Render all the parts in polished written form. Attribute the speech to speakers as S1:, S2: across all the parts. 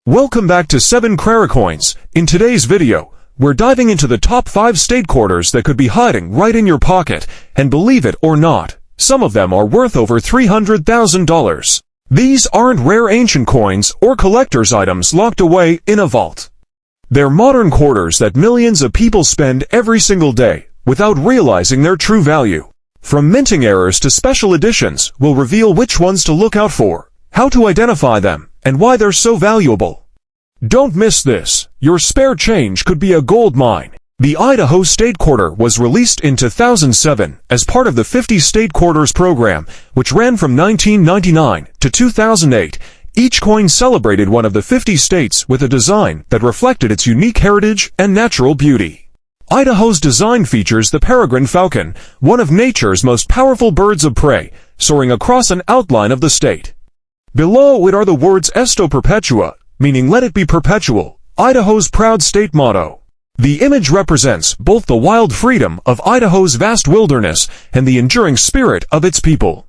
S1: Welcome back to 7 Craracoins. In today's video, we're diving into the top 5 state quarters that could be hiding right in your pocket, and believe it or not, some of them are worth over $300,000. These aren't rare ancient coins or collector's items locked away in a vault. They're modern quarters that millions of people spend every single day, without realizing their true value. From minting errors to special editions, we'll reveal which ones to look out for, how to identify them, and why they're so valuable. Don't miss this. Your spare change could be a gold mine. The Idaho State Quarter was released in 2007 as part of the 50 State Quarters program, which ran from 1999 to 2008. Each coin celebrated one of the 50 states with a design that reflected its unique heritage and natural beauty. Idaho's design features the peregrine falcon, one of nature's most powerful birds of prey, soaring across an outline of the state. Below it are the words Esto Perpetua, meaning let it be perpetual, Idaho's proud state motto. The image represents both the wild freedom of Idaho's vast wilderness and the enduring spirit of its people.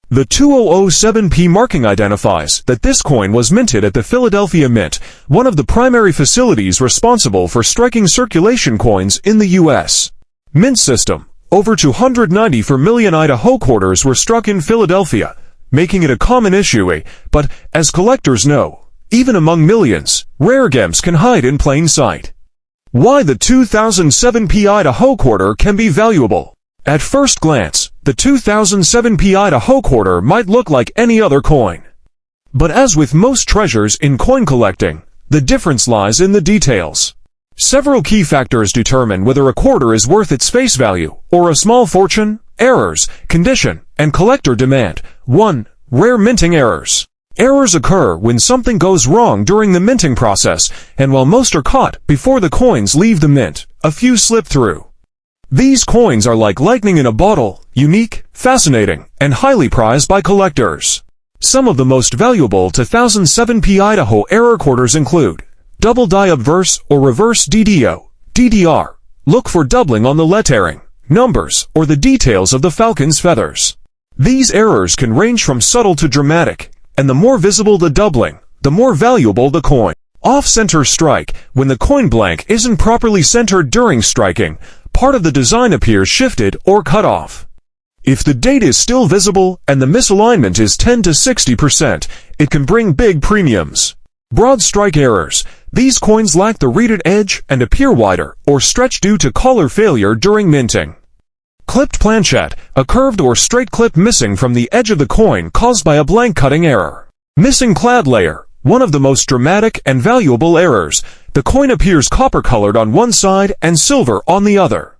S1: The 2007P marking identifies that this coin was minted at the Philadelphia Mint, one of the primary facilities responsible for striking circulation coins in the U.S. Mint system. Over 294 million Idaho quarters were struck in Philadelphia, making it a common issue, but, as collectors know, even among millions, rare gems can hide in plain sight. Why the 2007P Idaho quarter can be valuable. At first glance, the 2007P Idaho quarter might look like any other coin. But as with most treasures in coin collecting, the difference lies in the details. Several key factors determine whether a quarter is worth its face value, or a small fortune. Errors, condition, and collector demand. 1. Rare minting errors. Errors occur when something goes wrong during the minting process, and while most are caught before the coins leave the mint, a few slip through. These coins are like lightning in a bottle, unique, fascinating, and highly prized by collectors. Some of the most valuable 2007P Idaho error quarters include double die obverse or reverse DDO, DDR. Look for doubling on the lettering, numbers, or the details of the falcon's feathers. These errors can range from subtle to dramatic, and the more visible the doubling, the more valuable the coin. Off-center strike. When the coin blank isn't properly centered during striking, part of the design appears shifted or cut off. If the date is still visible and the misalignment is 10 to 60%, it can bring big premiums. Broad strike errors. These coins lack the reeded edge and appear wider or stretch due to collar failure during minting. Clipped planchette, a curved or straight clip missing from the edge of the coin caused by a blank cutting error. Missing clad layer, one of the most dramatic and valuable errors. The coin appears copper-colored on one side and silver on the other.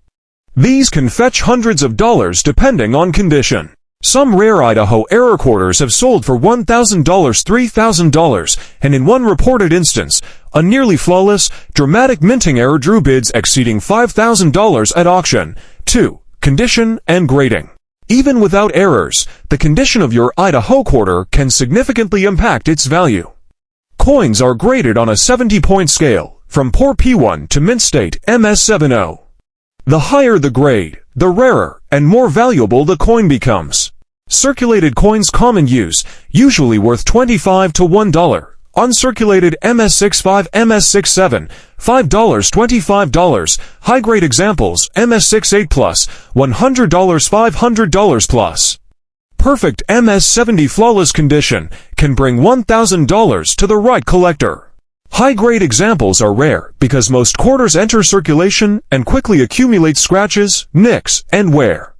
S1: These can fetch hundreds of dollars depending on condition. Some rare Idaho error quarters have sold for $1,000, $3,000, and in one reported instance, a nearly flawless, dramatic minting error drew bids exceeding $5,000 at auction. 2. Condition and grading. Even without errors, the condition of your Idaho quarter can significantly impact its value. Coins are graded on a 70-point scale, from poor P1 to mint state MS70. The higher the grade, the rarer and more valuable the coin becomes. Circulated coins common use, usually worth $25 to $1. Uncirculated MS65, MS67, $5, $25. High-grade examples, MS68 plus, $100, $500 plus. Perfect MS70 flawless condition can bring $1,000 to the right collector. High-grade examples are rare because most quarters enter circulation and quickly accumulate scratches, nicks, and wear.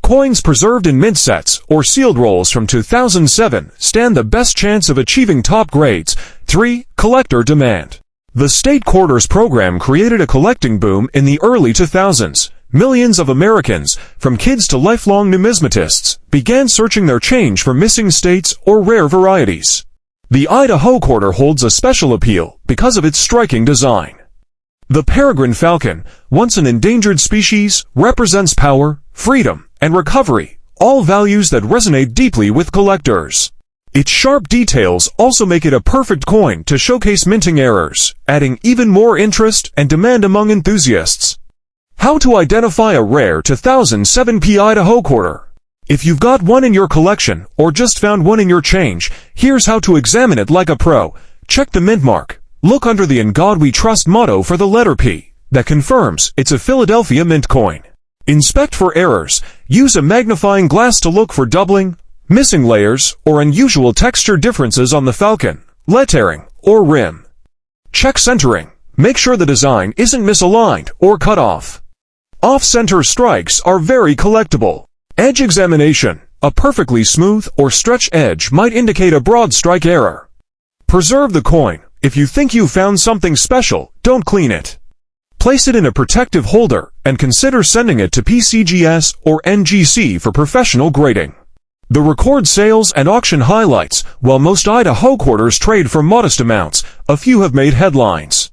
S1: Coins preserved in mint sets or sealed rolls from 2007 stand the best chance of achieving top grades. 3. Collector demand. The State Quarters program created a collecting boom in the early 2000s. Millions of Americans, from kids to lifelong numismatists, began searching their change for missing states or rare varieties. The Idaho quarter holds a special appeal because of its striking design. The peregrine falcon, once an endangered species, represents power, freedom, and recovery, all values that resonate deeply with collectors. Its sharp details also make it a perfect coin to showcase minting errors, adding even more interest and demand among enthusiasts. How to identify a rare 2007P Idaho quarter. If you've got one in your collection, or just found one in your change, here's how to examine it like a pro. Check the mint mark. Look under the "In God We Trust" motto for the letter P. That confirms it's a Philadelphia Mint coin. Inspect for errors. Use a magnifying glass to look for doubling, missing layers, or unusual texture differences on the falcon, lettering, or rim. Check centering. Make sure the design isn't misaligned or cut off. Off-center strikes are very collectible. Edge examination. A perfectly smooth or stretched edge might indicate a broad strike error. Preserve the coin. If you think you've found something special, don't clean it. Place it in a protective holder and consider sending it to PCGS or NGC for professional grading. The record sales and auction highlights. While most Idaho quarters trade for modest amounts, a few have made headlines.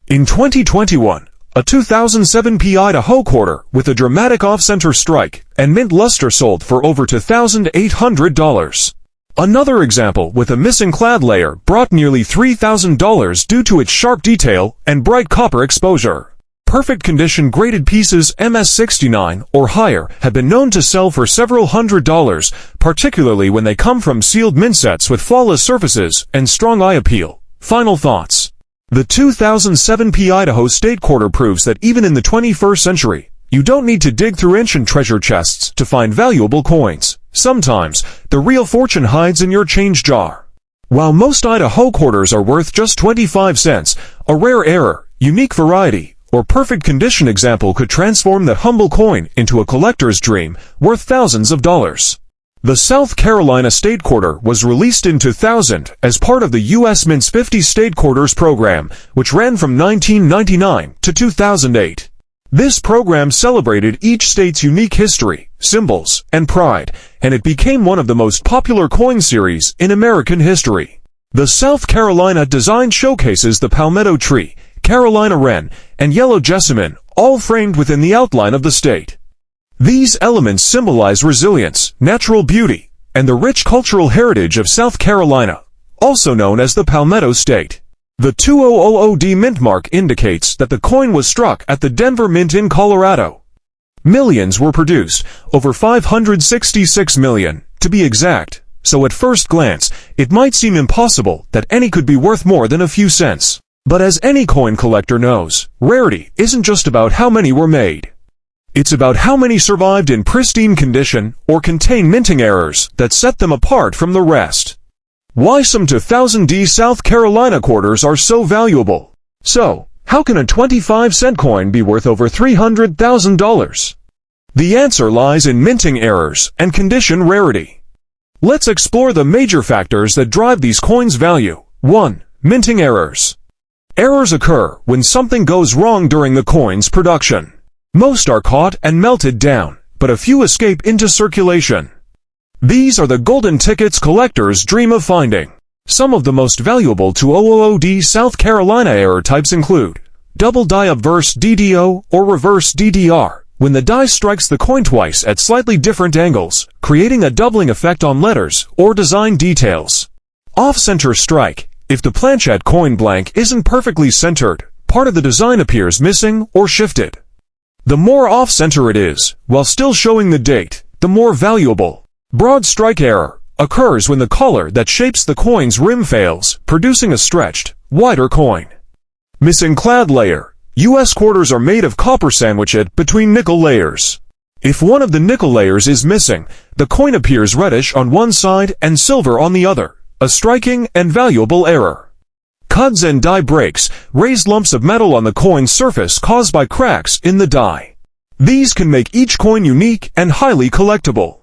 S1: In 2021, a 2007 P Idaho quarter with a dramatic off-center strike and mint luster sold for over $2,800. Another example with a missing clad layer brought nearly $3,000 due to its sharp detail and bright copper exposure. Perfect condition graded pieces MS69 or higher have been known to sell for several $100s, particularly when they come from sealed mint sets with flawless surfaces and strong eye appeal. Final thoughts. The 2007 P Idaho State Quarter proves that even in the 21st century, you don't need to dig through ancient treasure chests to find valuable coins. Sometimes, the real fortune hides in your change jar. While most Idaho quarters are worth just 25 cents, a rare error, unique variety, or perfect condition example could transform that humble coin into a collector's dream worth thousands of dollars. The South Carolina State Quarter was released in 2000 as part of the U.S. Mint's 50 State Quarters program, which ran from 1999 to 2008. This program celebrated each state's unique history, symbols, and pride, and it became one of the most popular coin series in American history. The South Carolina design showcases the palmetto tree, Carolina wren, and yellow jessamine, all framed within the outline of the state. These elements symbolize resilience, natural beauty, and the rich cultural heritage of South Carolina, also known as the Palmetto State. The 2000D mint mark indicates that the coin was struck at the Denver Mint in Colorado. Millions were produced, over 566 million, to be exact, so at first glance, it might seem impossible that any could be worth more than a few cents. But as any coin collector knows, rarity isn't just about how many were made. It's about how many survived in pristine condition or contain minting errors that set them apart from the rest. Why some 2000D South Carolina quarters are so valuable. So, how can a 25-cent coin be worth over $300,000? The answer lies in minting errors and condition rarity. Let's explore the major factors that drive these coins' value. 1. Minting errors. Errors occur when something goes wrong during the coin's production. Most are caught and melted down, but a few escape into circulation. These are the golden tickets collectors dream of finding. Some of the most valuable 2000D South Carolina error types include double die obverse DDO or reverse DDR, when the die strikes the coin twice at slightly different angles, creating a doubling effect on letters or design details. Off-center strike, if the planchette coin blank isn't perfectly centered, part of the design appears missing or shifted. The more off-center it is, while still showing the date, the more valuable. Broad strike error occurs when the collar that shapes the coin's rim fails, producing a stretched, wider coin. Missing clad layer. U.S. quarters are made of copper sandwiched between nickel layers. If one of the nickel layers is missing, the coin appears reddish on one side and silver on the other, a striking and valuable error. Cuds and die breaks, raised lumps of metal on the coin's surface caused by cracks in the die. These can make each coin unique and highly collectible.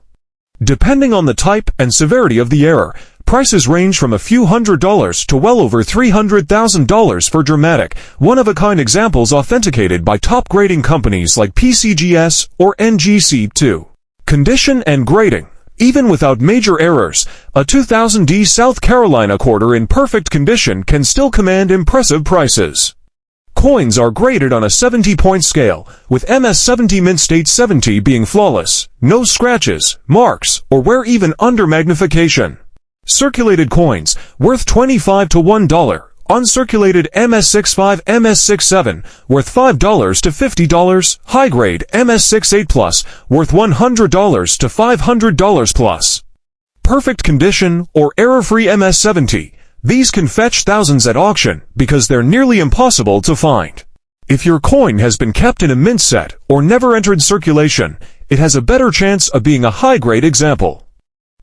S1: Depending on the type and severity of the error, prices range from a few $100s to well over $300,000 for dramatic, one-of-a-kind examples authenticated by top grading companies like PCGS or NGC2. Condition and grading. Even without major errors, a 2000D South Carolina quarter in perfect condition can still command impressive prices. Coins are graded on a 70-point scale, with MS70 Mint State 70 being flawless, no scratches, marks, or wear even under magnification. Circulated coins, worth $25 to $1. Uncirculated MS65, MS67, worth $5 to $50. High-grade MS68 Plus, worth $100 to $500 plus. Perfect condition or error-free MS70. These can fetch thousands at auction because they're nearly impossible to find. If your coin has been kept in a mint set or never entered circulation, it has a better chance of being a high-grade example.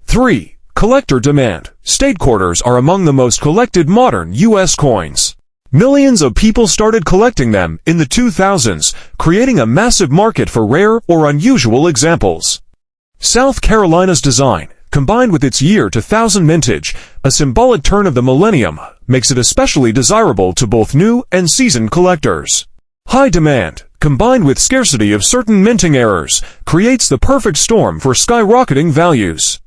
S1: 3. Collector demand. State quarters are among the most collected modern U.S. coins. Millions of people started collecting them in the 2000s, creating a massive market for rare or unusual examples. South Carolina's design, combined with its year 2000 mintage, a symbolic turn of the millennium, makes it especially desirable to both new and seasoned collectors. High demand, combined with scarcity of certain minting errors, creates the perfect storm for skyrocketing values.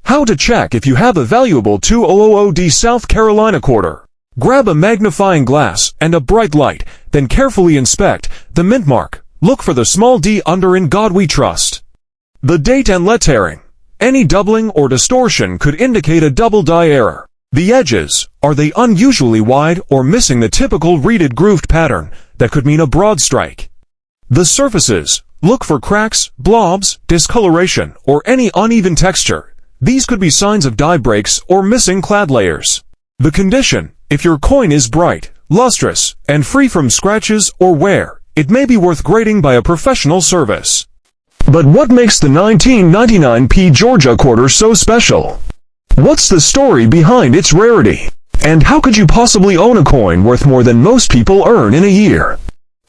S1: How to check if you have a valuable 2000D South Carolina quarter. Grab a magnifying glass and a bright light, then carefully inspect the mint mark. Look for the small d under "In God We Trust." The date and lettering. Any doubling or distortion could indicate a double die error. The edges, are they unusually wide or missing the typical reeded grooved pattern? That could mean a broad strike. The surfaces, look for cracks, blobs, discoloration, or any uneven texture. These could be signs of die breaks or missing clad layers. The condition, if your coin is bright, lustrous, and free from scratches or wear, it may be worth grading by a professional service. But what makes the 1999p Georgia quarter so special? What's the story behind its rarity? And how could you possibly own a coin worth more than most people earn in a year?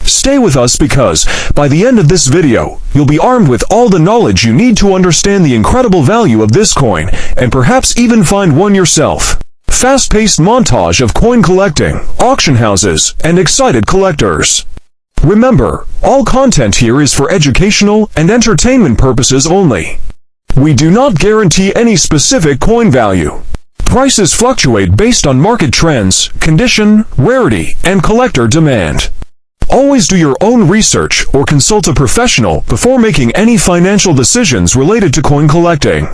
S1: Stay with us because, by the end of this video, you'll be armed with all the knowledge you need to understand the incredible value of this coin, and perhaps even find one yourself. Fast-paced montage of coin collecting, auction houses, and excited collectors. Remember, all content here is for educational and entertainment purposes only. We do not guarantee any specific coin value. Prices fluctuate based on market trends, condition, rarity, and collector demand. Always do your own research or consult a professional before making any financial decisions related to coin collecting.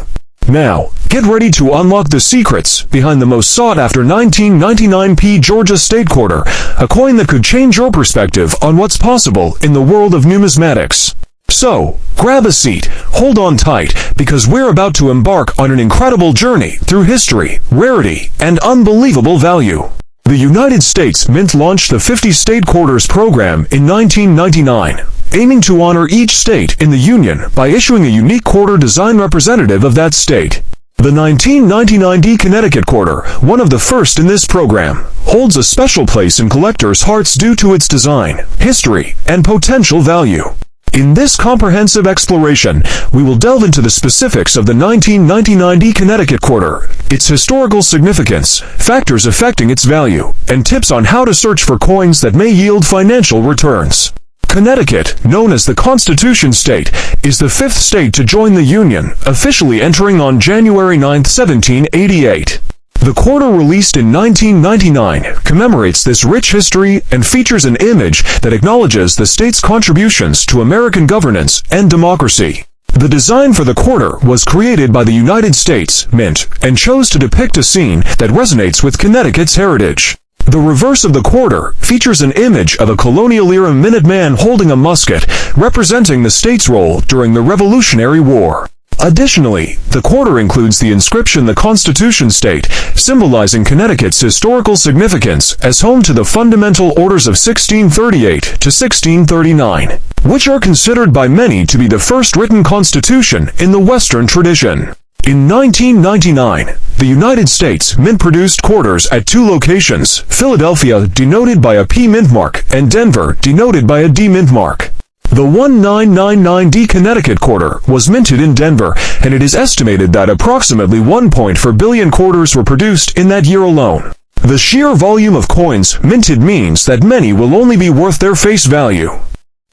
S1: Now, get ready to unlock the secrets behind the most sought-after 1999p Georgia State Quarter, a coin that could change your perspective on what's possible in the world of numismatics. So, grab a seat, hold on tight, because we're about to embark on an incredible journey through history, rarity, and unbelievable value. The United States Mint launched the 50 State Quarters program in 1999, aiming to honor each state in the Union by issuing a unique quarter design representative of that state. The 1999D Connecticut Quarter, one of the first in this program, holds a special place in collectors' hearts due to its design, history, and potential value. In this comprehensive exploration, we will delve into the specifics of the 1999D Connecticut Quarter, its historical significance, factors affecting its value, and tips on how to search for coins that may yield financial returns. Connecticut, known as the Constitution State, is the fifth state to join the Union, officially entering on January 9, 1788. The quarter, released in 1999, commemorates this rich history and features an image that acknowledges the state's contributions to American governance and democracy. The design for the quarter was created by the United States Mint and chose to depict a scene that resonates with Connecticut's heritage. The reverse of the quarter features an image of a colonial-era Minuteman holding a musket, representing the state's role during the Revolutionary War. Additionally, the quarter includes the inscription "The Constitution State," symbolizing Connecticut's historical significance as home to the Fundamental Orders of 1638 to 1639, which are considered by many to be the first written constitution in the Western tradition. In 1999, the United States Mint produced quarters at two locations, Philadelphia, denoted by a P mint mark, and Denver, denoted by a D mint mark. The 1999D Connecticut Quarter was minted in Denver, and it is estimated that approximately 1.4 billion quarters were produced in that year alone. The sheer volume of coins minted means that many will only be worth their face value.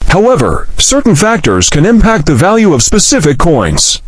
S1: However, certain factors can impact the value of specific coins.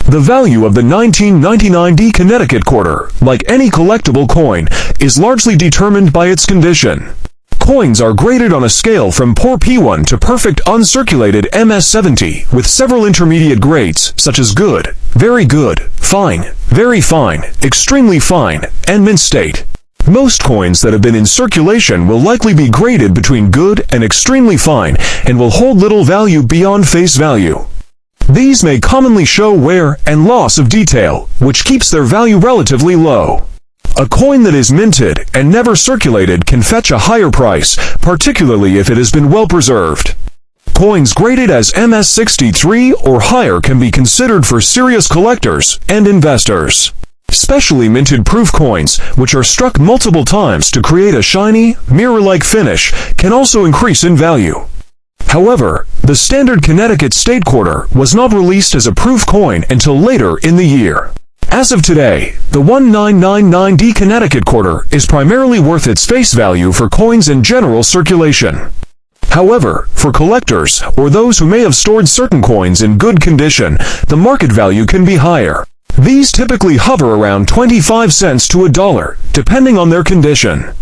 S1: The value of the 1999D Connecticut Quarter, like any collectible coin, is largely determined by its condition. Coins are graded on a scale from poor P1 to perfect uncirculated MS70, with several intermediate grades, such as good, very good, fine, very fine, extremely fine, and mint state. Most coins that have been in circulation will likely be graded between good and extremely fine, and will hold little value beyond face value. These may commonly show wear and loss of detail, which keeps their value relatively low. A coin that is minted and never circulated can fetch a higher price, particularly if it has been well preserved. Coins graded as MS63 or higher can be considered for serious collectors and investors. Specially minted proof coins, which are struck multiple times to create a shiny, mirror-like finish, can also increase in value. However, the standard Connecticut State Quarter was not released as a proof coin until later in the year. As of today, the 1999D Connecticut Quarter is primarily worth its face value for coins in general circulation. However, for collectors, or those who may have stored certain coins in good condition, the market value can be higher. These typically hover around 25 cents to $1, depending on their condition.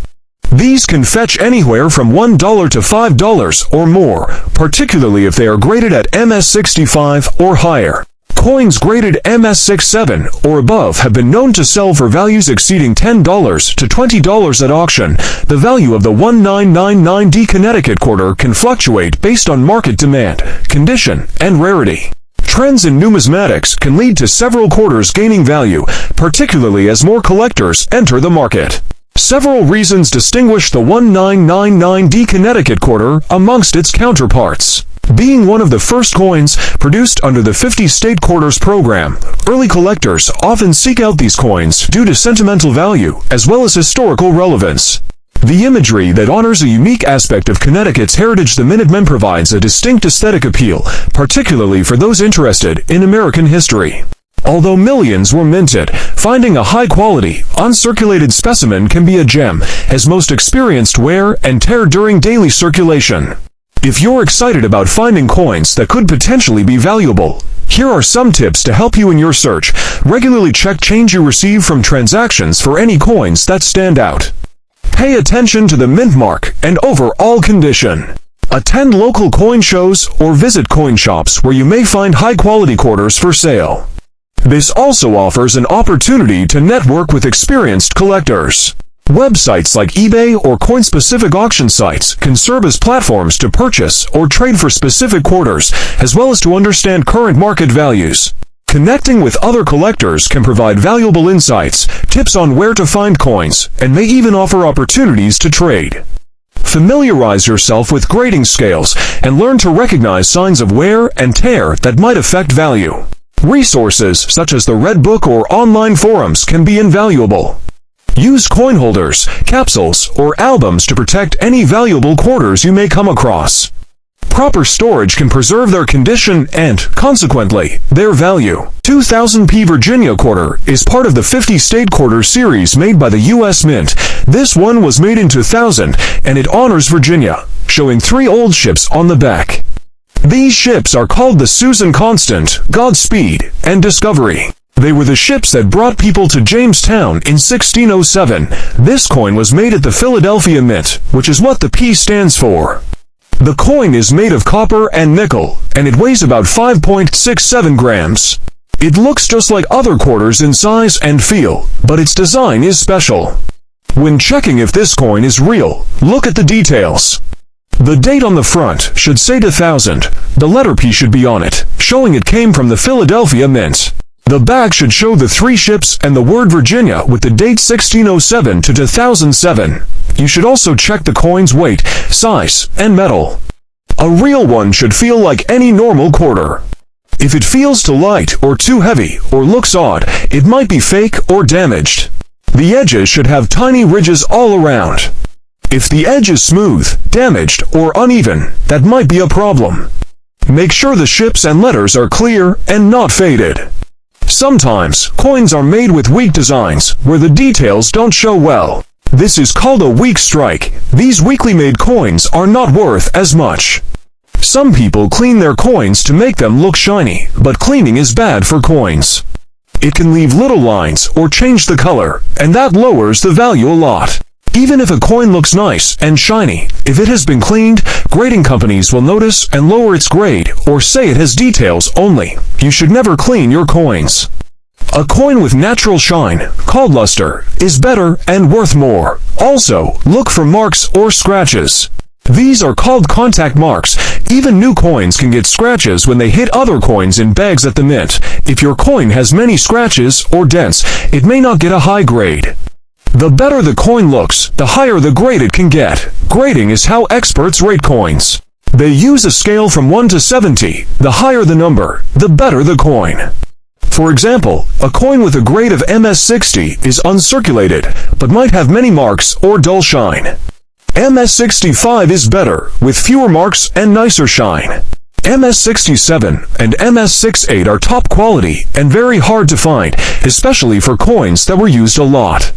S1: These can fetch anywhere from $1 to $5 or more, particularly if they are graded at MS65 or higher. Coins graded MS67 or above have been known to sell for values exceeding $10 to $20 at auction. The value of the 1999D Connecticut Quarter can fluctuate based on market demand, condition, and rarity. Trends in numismatics can lead to several quarters gaining value, particularly as more collectors enter the market. Several reasons distinguish the 1999D Connecticut Quarter amongst its counterparts. Being one of the first coins produced under the 50 State Quarters program, early collectors often seek out these coins due to sentimental value as well as historical relevance. The imagery that honors a unique aspect of Connecticut's heritage, the Minutemen, provides a distinct aesthetic appeal, particularly for those interested in American history. Although millions were minted, finding a high-quality, uncirculated specimen can be a gem, as most experienced wear and tear during daily circulation. If you're excited about finding coins that could potentially be valuable, here are some tips to help you in your search. Regularly check change you receive from transactions for any coins that stand out. Pay attention to the mint mark and overall condition. Attend local coin shows or visit coin shops where you may find high-quality quarters for sale. This also offers an opportunity to network with experienced collectors. Websites like eBay or coin-specific auction sites can serve as platforms to purchase or trade for specific quarters, as well as to understand current market values. Connecting with other collectors can provide valuable insights, tips on where to find coins, and may even offer opportunities to trade. Familiarize yourself with grading scales and learn to recognize signs of wear and tear that might affect value. Resources such as the Red Book or online forums can be invaluable. Use coin holders, capsules, or albums to protect any valuable quarters you may come across. Proper storage can preserve their condition and, consequently, their value. 2000p Virginia Quarter is part of the 50 State Quarter series made by the U.S. Mint. This one was made in 2000, and it honors Virginia, showing 3 old ships on the back. These ships are called the Susan Constant, Godspeed, and Discovery. They were the ships that brought people to Jamestown in 1607. This coin was made at the Philadelphia Mint, which is what the P stands for. The coin is made of copper and nickel, and it weighs about 5.67 grams. It looks just like other quarters in size and feel, but its design is special. When checking if this coin is real, look at the details. The date on the front should say 2000. The letter P should be on it, showing it came from the Philadelphia Mint. The back should show the 3 ships and the word Virginia with the date 1607 to 2007. You should also check the coin's weight, size, and metal. A real one should feel like any normal quarter. If it feels too light or too heavy or looks odd, it might be fake or damaged. The edges should have tiny ridges all around. If the edge is smooth, damaged, or uneven, that might be a problem. Make sure the ships and letters are clear and not faded. Sometimes, coins are made with weak designs, where the details don't show well. This is called a weak strike. These weakly made coins are not worth as much. Some people clean their coins to make them look shiny, but cleaning is bad for coins. It can leave little lines or change the color, and that lowers the value a lot. Even if a coin looks nice and shiny, if it has been cleaned, grading companies will notice and lower its grade or say it has details only. You should never clean your coins. A coin with natural shine, called luster, is better and worth more. Also, look for marks or scratches. These are called contact marks. Even new coins can get scratches when they hit other coins in bags at the mint. If your coin has many scratches or dents, it may not get a high grade. The better the coin looks, the higher the grade it can get. Grading is how experts rate coins. They use a scale from 1 to 70. The higher the number, the better the coin. For example, a coin with a grade of MS60 is uncirculated, but might have many marks or dull shine. MS65 is better, with fewer marks and nicer shine. MS67 and MS68 are top quality and very hard to find, especially for coins that were used a lot.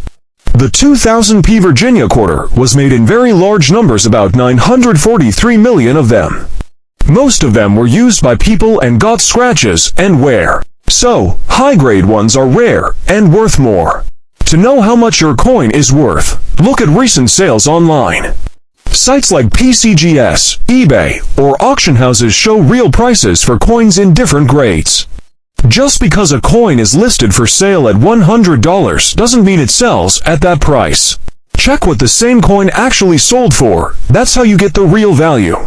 S1: The 2000p Virginia quarter was made in very large numbers, about 943 million of them. Most of them were used by people and got scratches and wear. So, high-grade ones are rare and worth more. To know how much your coin is worth, look at recent sales online. Sites like PCGS, eBay, or auction houses show real prices for coins in different grades. Just because a coin is listed for sale at $100 doesn't mean it sells at that price. Check what the same coin actually sold for. That's how you get the real value.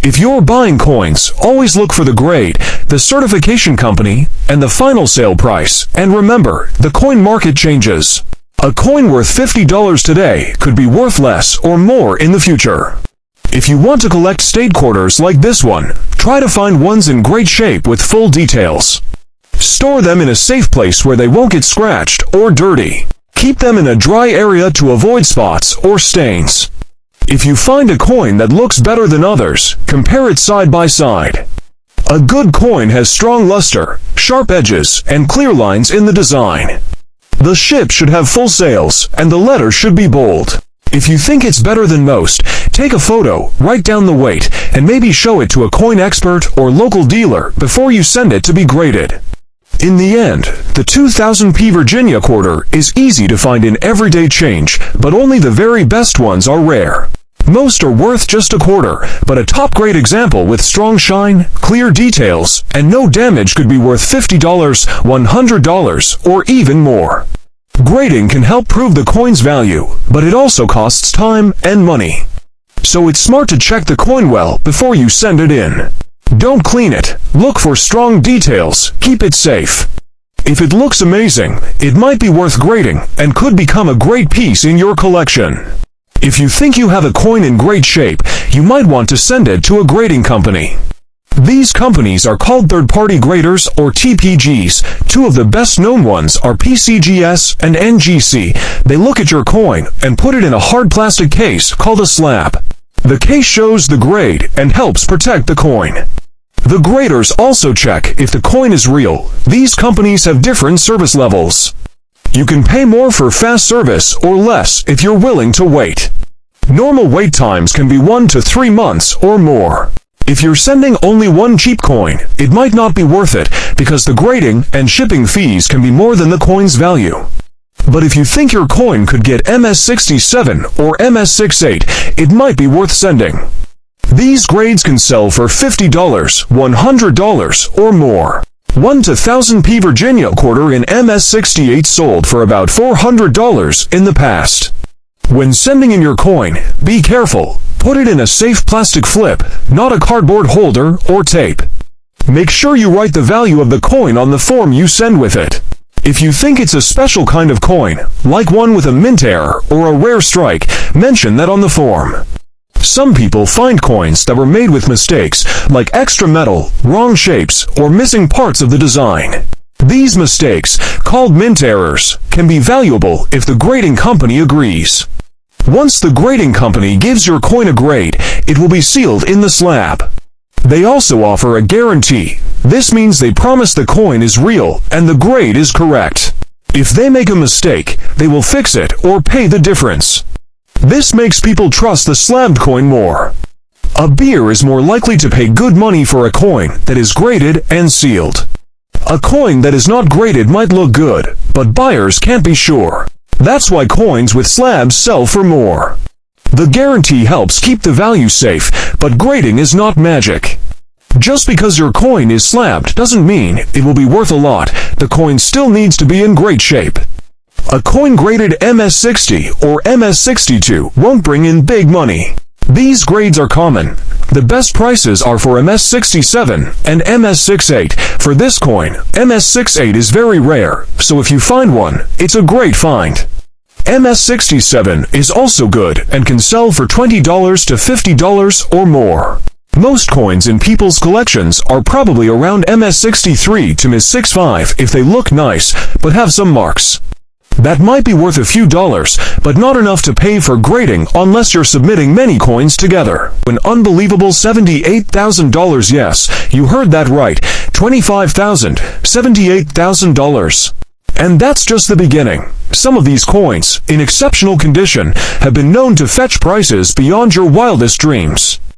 S1: If you're buying coins, always look for the grade, the certification company, and the final sale price. And remember, the coin market changes. A coin worth $50 today could be worth less or more in the future. If you want to collect state quarters like this one, try to find ones in great shape with full details. Store them in a safe place where they won't get scratched or dirty. Keep them in a dry area to avoid spots or stains. If you find a coin that looks better than others, compare it side by side. A good coin has strong luster, sharp edges, and clear lines in the design. The ship should have full sails, and the letter should be bold. If you think it's better than most, take a photo, write down the weight, and maybe show it to a coin expert or local dealer before you send it to be graded. In the end, the 2000p Virginia quarter is easy to find in everyday change, but only the very best ones are rare. Most are worth just a quarter, but a top-grade example with strong shine, clear details, and no damage could be worth $50, $100, or even more. Grading can help prove the coin's value, but it also costs time and money. So it's smart to check the coin well before you send it in. Don't clean it. Look for strong details. Keep it safe. If it looks amazing, it might be worth grading and could become a great piece in your collection. If you think you have a coin in great shape, you might want to send it to a grading company. These companies are called third-party graders or TPGs. Two of the best-known ones are PCGS and NGC. They look at your coin and put it in a hard plastic case called a slab. The case shows the grade and helps protect the coin. The graders also check if the coin is real. These companies have different service levels. You can pay more for fast service or less if you're willing to wait. Normal wait times can be 1 to 3 months or more. If you're sending only one cheap coin, it might not be worth it because the grading and shipping fees can be more than the coin's value. But if you think your coin could get MS67 or MS68, it might be worth sending. These grades can sell for $50, $100, or more. 1 to 1000p Virginia quarter in MS68 sold for about $400 in the past. When sending in your coin, be careful. Put it in a safe plastic flip, not a cardboard holder or tape. Make sure you write the value of the coin on the form you send with it. If you think it's a special kind of coin, like one with a mint error or a rare strike, mention that on the form. Some people find coins that were made with mistakes, like extra metal, wrong shapes, or missing parts of the design. These mistakes, called mint errors, can be valuable if the grading company agrees. Once the grading company gives your coin a grade, it will be sealed in the slab. They also offer a guarantee. This means they promise the coin is real and the grade is correct. If they make a mistake, they will fix it or pay the difference. This makes people trust the slabbed coin more. A beer is more likely to pay good money for a coin that is graded and sealed. A coin that is not graded might look good, but buyers can't be sure. That's why coins with slabs sell for more. The guarantee helps keep the value safe, but grading is not magic. Just because your coin is slabbed doesn't mean it will be worth a lot. The coin still needs to be in great shape. A coin graded MS60 or MS62 won't bring in big money. These grades are common. The best prices are for MS67 and MS68. For this coin, MS68 is very rare, so if you find one, it's a great find. MS-67 is also good and can sell for $20 to $50 or more. Most coins in people's collections are probably around MS-63 to MS-65 if they look nice but have some marks. That might be worth a few dollars, but not enough to pay for grading unless you're submitting many coins together. An unbelievable $78,000, yes, you heard that right, $25,000, $78,000. And that's just the beginning. Some of these coins, in exceptional condition, have been known to fetch prices beyond your wildest dreams.